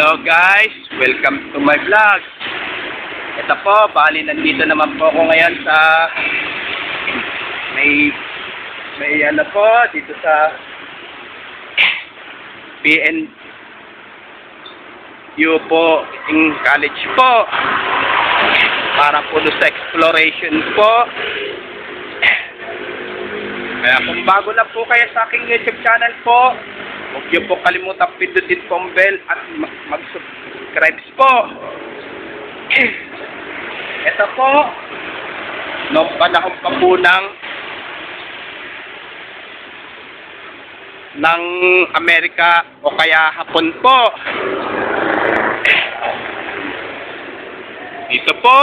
Hello guys, welcome to my vlog. Ito po, bali nandito naman po ako ngayon sa may ano po dito sa PNU po, in college po, para po sa exploration po. Kaya kung bago lang po kayo sa aking YouTube channel po, huwag niyo po kalimutang pindutin po ang bell at mag-subscribe po. Ito po, noong panahon pa po ng Amerika o kaya Hapon po. Dito po,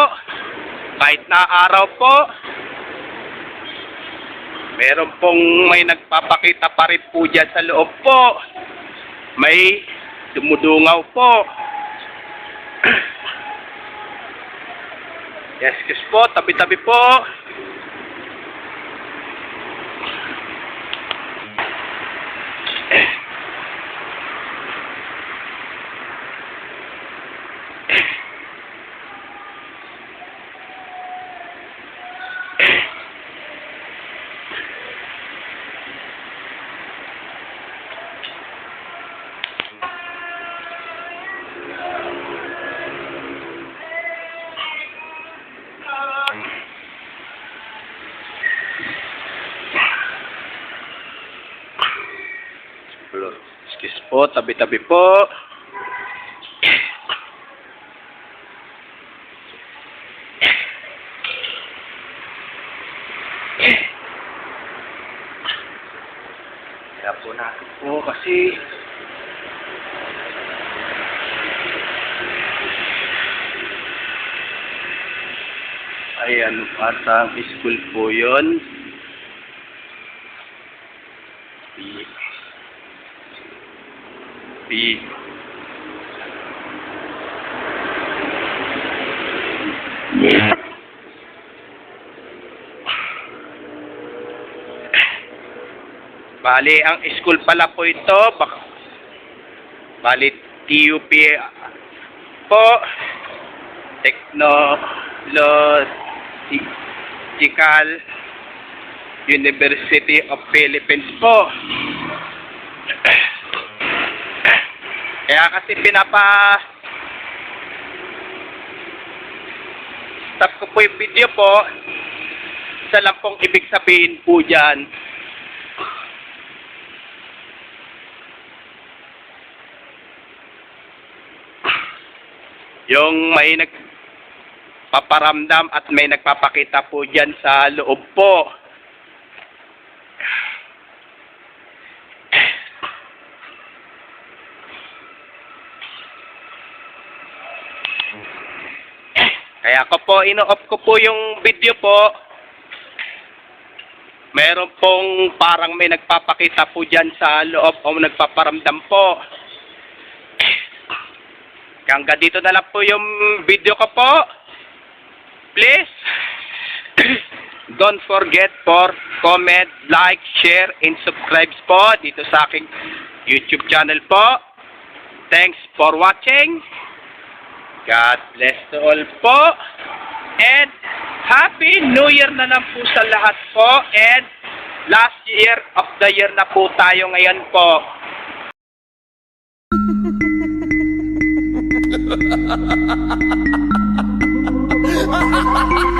kahit na araw po, meron pong may nagpapakita pa rin po dyan sa loob po. May dumudungaw po. Yes, excuse po, tabi-tabi po. Excuse po, tabi-tabi po. Kaya po natin po kasi ayan, patang school po yun. Bali, ang school pala po ito, bali TUP po, Technological University of Philippines po. Kaya kasi stop ko po yung video po, isa lang pong ibig sabihin po dyan. Yung may nagpaparamdam at may nagpapakita po dyan sa loob po. Kaya ino-off ko po yung video po. Meron pong parang may nagpapakita po dyan sa loob o nagpaparamdam po. Hanggang dito na lang po yung video ko po. Please, don't forget for comment, like, share, and subscribe po dito sa aking YouTube channel po. Thanks for watching. God bless to all po. And Happy New Year na lang po sa lahat po. And last year of the year na po tayo ngayon po. Ha ha ha ha!